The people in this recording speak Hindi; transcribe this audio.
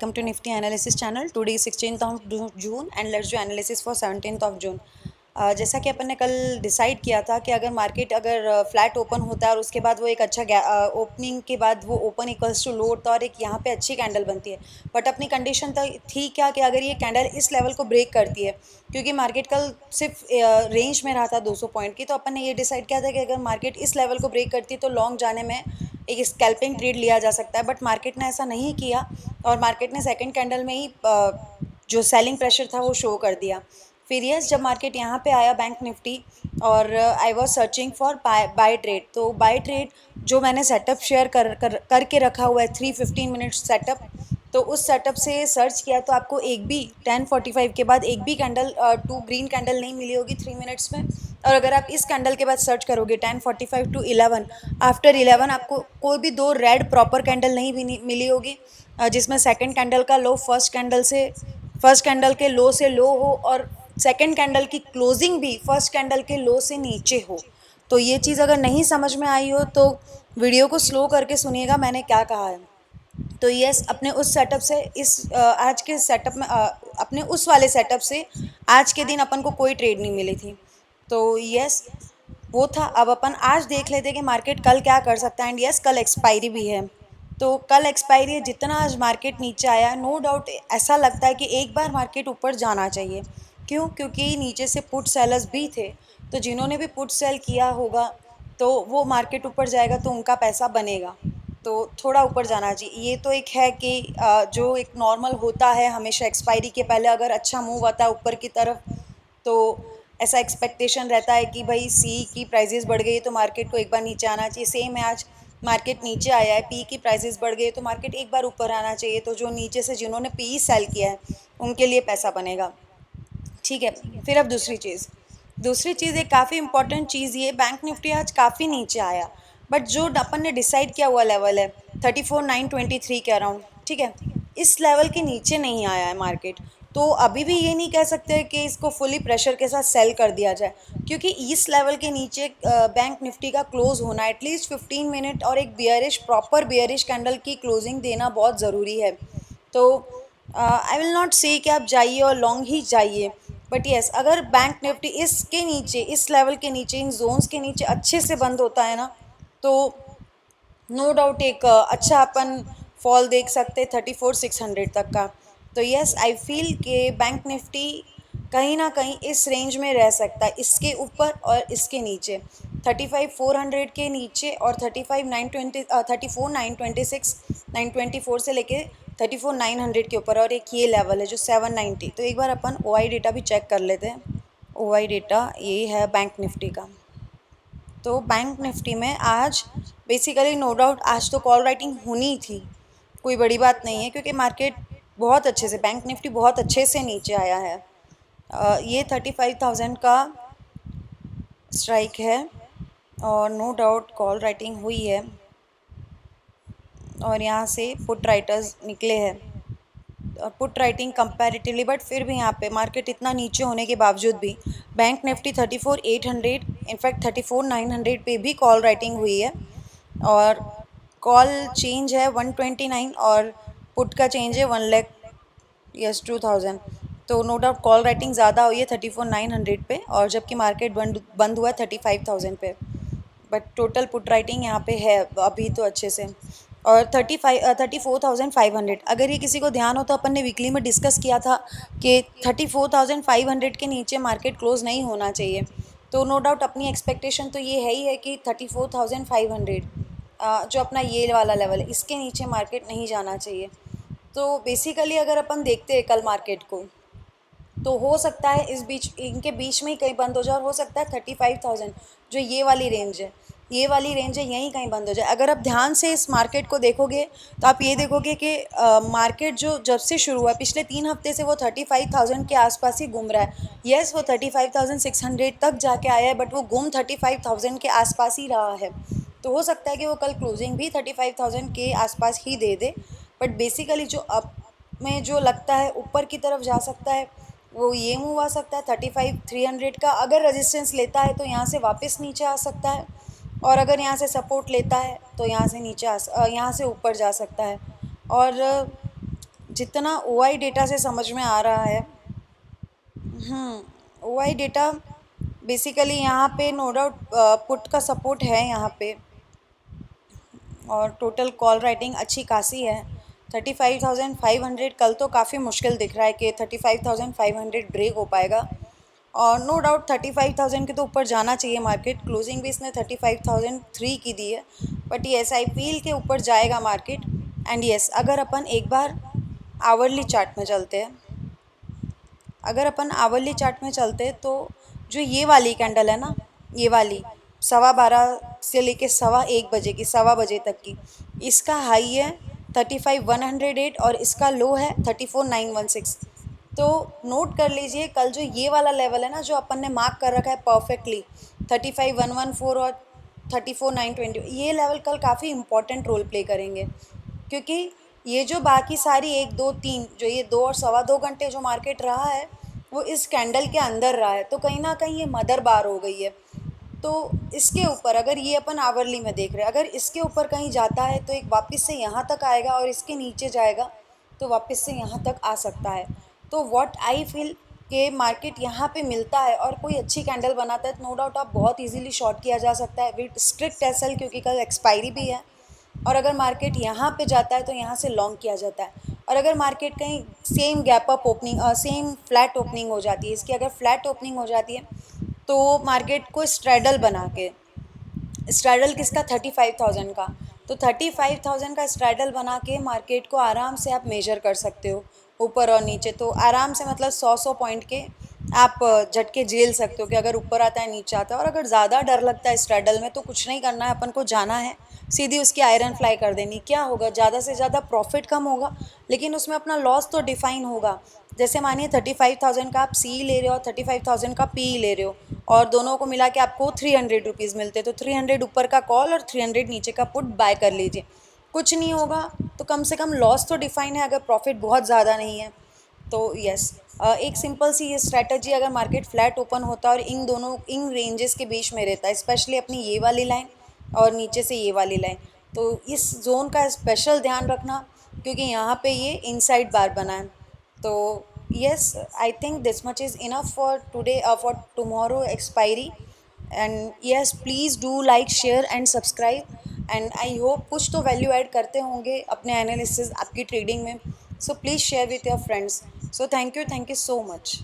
Welcome to Nifty Analysis channel. Today is 16th of June and let's do analysis for 17th of June. जैसा कि अपन ने कल डिसाइड किया था कि अगर मार्केट अगर फ्लैट ओपन होता है और उसके बाद वो एक अच्छा ओपनिंग के बाद वो ओपन इक्वल्स टू लो होता है और एक यहाँ पे अच्छी कैंडल बनती है, बट अपनी कंडीशन थी क्या कि अगर ये कैंडल इस लेवल को ब्रेक करती है, क्योंकि मार्केट कल सिर्फ रेंज में रहा था 200 पॉइंट की, तो अपन ने ये डिसाइड किया था कि अगर मार्केट इस लेवल को ब्रेक करती है तो लॉन्ग जाने में एक स्कैल्पिंग ट्रेड लिया जा सकता है। बट मार्केट ने ऐसा नहीं किया और मार्केट ने सेकंड कैंडल में ही जो सेलिंग प्रेशर था वो शो कर दिया। फिर यस, जब मार्केट यहाँ पे आया बैंक निफ्टी और I was searching for buy trade, तो बाय ट्रेड जो मैंने सेटअप शेयर करके रखा हुआ है 3-15 मिनट्स सेटअप, तो उस सेटअप से सर्च किया तो आपको एक भी 10:45 के बाद एक भी कैंडल टू ग्रीन कैंडल नहीं मिली होगी 3 मिनट्स में। और अगर आप इस कैंडल के बाद सर्च करोगे 10:45 टू 11, आफ्टर 11 आपको कोई भी दो रेड प्रॉपर कैंडल नहीं भी मिली होगी, जिसमें सेकंड कैंडल का लो फर्स्ट कैंडल के लो से लो हो और सेकंड कैंडल की क्लोजिंग भी फर्स्ट कैंडल के लो से नीचे हो। तो ये चीज़ अगर नहीं समझ में आई हो तो वीडियो को स्लो करके सुनिएगा मैंने क्या कहा है। तो यस, अपने उस सेटअप से आज के सेटअप में अपने उस वाले सेटअप से आज के दिन अपन को कोई ट्रेड नहीं मिली थी। तो यस, वो था। अब अपन आज देख लेते हैं कि मार्केट कल क्या कर सकता है। एंड यस, कल एक्सपायरी भी है, तो कल एक्सपायरी है। जितना आज मार्केट नीचे आया, नो डाउट ऐसा लगता है कि एक बार मार्केट ऊपर जाना चाहिए। क्यों? क्योंकि नीचे से पुट सेलर्स भी थे, तो जिन्होंने भी पुट सेल किया होगा तो वो मार्केट ऊपर जाएगा तो उनका पैसा बनेगा, तो थोड़ा ऊपर जाना चाहिए। ये तो एक है कि जो एक नॉर्मल होता है हमेशा एक्सपायरी के पहले अगर अच्छा मूव आता है ऊपर की तरफ, तो ऐसा एक्सपेक्टेशन रहता है कि भाई सी की प्राइजेस बढ़ गई तो मार्केट को एक बार नीचे आना चाहिए। सेम है, आज मार्केट नीचे आया है, पी की प्राइजेस बढ़ गई तो मार्केट एक बार ऊपर आना चाहिए, तो जो नीचे से जिन्होंने पी सेल किया है उनके लिए पैसा बनेगा। ठीक है। फिर अब दूसरी चीज़ एक काफ़ी इंपॉर्टेंट चीज़, ये बैंक निफ्टी आज काफ़ी नीचे आया, बट जो अपन ने डिसाइड किया हुआ लेवल है 34,923 के अराउंड, ठीक है, इस लेवल के नीचे नहीं आया है मार्केट। तो अभी भी ये नहीं कह सकते कि इसको फुली प्रेशर के साथ सेल कर दिया जाए, क्योंकि इस लेवल के नीचे बैंक निफ्टी का क्लोज होना एटलीस्ट 15 मिनट और एक प्रॉपर बियरिश कैंडल की क्लोजिंग देना बहुत ज़रूरी है। तो आई विल नॉट से कि आप जाइए और लॉन्ग ही जाइए, बट येस, अगर बैंक निफ्टी इसके नीचे, इस लेवल के नीचे, इन जोन्स के नीचे अच्छे से बंद होता है ना, तो नो डाउट एक अच्छा अपन फॉल देख सकते 34,600 तक का। तो यस, आई फील कि बैंक निफ्टी कहीं ना कहीं इस रेंज में रह सकता है, इसके ऊपर और इसके नीचे 35,400 के नीचे और 34,926 924 से लेके 34,900 के ऊपर, और एक ये लेवल है जो 790। तो एक बार अपन ओ आई डेटा भी चेक कर लेते हैं। ओ आई डेटा यही है बैंक निफ्टी का। तो बैंक निफ्टी में आज बेसिकली नो डाउट आज तो कॉल राइटिंग होनी थी, कोई बड़ी बात नहीं है, क्योंकि मार्केट बहुत अच्छे से, बैंक निफ्टी बहुत अच्छे से नीचे आया है। ये 35,000 का स्ट्राइक है और नो डाउट कॉल राइटिंग हुई है और यहाँ से पुट राइटर्स निकले हैं, पुट राइटिंग कंपैरेटिवली, बट फिर भी यहाँ पे मार्केट इतना नीचे होने के बावजूद भी बैंक निफ्टी 34,800, इनफैक्ट 34,900 पे भी कॉल राइटिंग हुई है और कॉल चेंज है 129 और पुट का चेंज है 1 लाख, यस 2,000। तो नो डाउट कॉल राइटिंग ज़्यादा हुई है 34,900 पे, और जबकि मार्केट बंद हुआ है 35,000 पे, बट टोटल पुट राइटिंग यहाँ पे है अभी तो अच्छे से। और 34,500, अगर ये किसी को ध्यान हो तो अपन ने वीकली में डिस्कस किया था कि 34,500 के नीचे मार्केट क्लोज नहीं होना चाहिए। तो नो डाउट अपनी एक्सपेक्टेशन तो ये है ही है कि 34,500 जो अपना ये वाला लेवल है इसके नीचे मार्केट नहीं जाना चाहिए। तो बेसिकली अगर अपन देखते हैं कल मार्केट को, तो हो सकता है इस बीच, इनके बीच में ही कहीं बंद हो जाए, और हो सकता है 35,000 जो ये वाली रेंज है, यहीं कहीं बंद हो जाए। अगर आप ध्यान से इस मार्केट को देखोगे तो आप ये देखोगे कि मार्केट जो जब से शुरू हुआ पिछले 3 हफ्ते से वो 35,000 के आसपास ही घूम रहा है। येस, वो 35,600 तक जाके आया है, बट वो घूम 35,000 के आसपास ही रहा है। तो हो सकता है कि वो कल क्लोजिंग भी 35,000 के आसपास ही दे दे, बट बेसिकली जो अप में जो लगता है ऊपर की तरफ जा सकता है, वो ये मूव आ सकता है 35,300 का। अगर रेजिस्टेंस लेता है तो यहाँ से वापस नीचे आ सकता है, और अगर यहाँ से सपोर्ट लेता है तो यहाँ से ऊपर जा सकता है। और जितना ओआई डेटा से समझ में आ रहा है, ओआई डेटा बेसिकली यहाँ पे नो डाउट पुट का सपोर्ट है यहाँ पे, और टोटल कॉल राइटिंग अच्छी खासी है। 35,500 कल तो काफ़ी मुश्किल दिख रहा है कि 35,500 ब्रेक हो पाएगा, और नो डाउट 35,000 के तो ऊपर जाना चाहिए मार्केट। क्लोजिंग भी इसने 35,003 की दी है, बट येस आई फील के ऊपर जाएगा मार्केट। एंड येस, अगर अपन एक बार आवरली चार्ट में चलते हैं, अगर अपन आवरली चार्ट में चलते हैं तो जो ये वाली कैंडल है ना, ये वाली 12:15 से लेके 1:15 बजे की, 1:15 तक की, इसका हाई है 35,108 और इसका लो है 34,916। तो नोट कर लीजिए, कल जो ये वाला लेवल है ना जो अपन ने मार्क कर रखा है परफेक्टली, 35,114 और 34,920, ये लेवल कल काफ़ी इंपॉर्टेंट रोल प्ले करेंगे, क्योंकि ये जो बाकी सारी 1 2 3 जो ये 2 और 2.25 घंटे जो मार्केट रहा है वो इस कैंडल के अंदर रहा है, तो कहीं ना कहीं ये मदर बार हो गई है। तो इसके ऊपर अगर ये अपन आवरली में देख रहे हैं, अगर इसके ऊपर कहीं जाता है तो एक वापस से यहाँ तक आएगा, और इसके नीचे जाएगा तो वापस से यहाँ तक आ सकता है। तो व्हाट आई फील कि मार्केट यहाँ पे मिलता है और कोई अच्छी कैंडल बनाता है तो नो डाउट आप बहुत इजीली शॉर्ट किया जा सकता है विद स्ट्रिक्ट एसएल, क्योंकि कल एक्सपायरी भी है। और अगर मार्केट यहाँ पे जाता है तो यहाँ से लॉन्ग किया जाता है। और अगर मार्केट कहीं same gap up opening, same flat opening हो जाती है, इसकी अगर फ्लैट ओपनिंग हो जाती है तो मार्केट को स्ट्रैडल बना के, स्ट्रैडल किसका, 35,000 का, तो 35,000 का स्ट्रैडल बना के मार्केट को आराम से आप मेजर कर सकते हो ऊपर और नीचे। तो आराम से मतलब 100 पॉइंट के आप झटके झेल सकते हो कि अगर ऊपर आता है नीचे आता है। और अगर ज़्यादा डर लगता है स्ट्रैडल में तो कुछ नहीं करना है, अपन को जाना है सीधी उसकी आयरन फ्लाई कर देनी। क्या होगा, ज़्यादा से ज़्यादा प्रॉफिट कम होगा, लेकिन उसमें अपना लॉस तो डिफाइन होगा। जैसे मानिए 35,000 का आप सी ले रहे हो और 35,000 का पी ले रहे हो, और दोनों को मिला के आपको 300 रुपीज़ मिलते, तो 300 ऊपर का कॉल और 300 नीचे का पुट बाय कर लीजिए। कुछ नहीं होगा तो कम से कम लॉस तो डिफाइन है, अगर प्रॉफिट बहुत ज़्यादा नहीं है तो यस। एक सिंपल सी ये स्ट्रैटेजी, अगर मार्केट फ्लैट ओपन होता है और इन दोनों इन रेंजेस के बीच में रहता है, स्पेशली अपनी ये वाली लाइन और नीचे से ये वाली लाइन, तो इस जोन का स्पेशल ध्यान रखना, क्योंकि यहाँ पे ये इनसाइड बार बना है। तो yes, I think this much is enough for today, for tomorrow expiry. And yes, please do like, share and subscribe. And I hope कुछ तो वैल्यू ऐड करते होंगे अपने एनालिसिस आपकी ट्रेडिंग में, so please share with your friends. So thank you so much.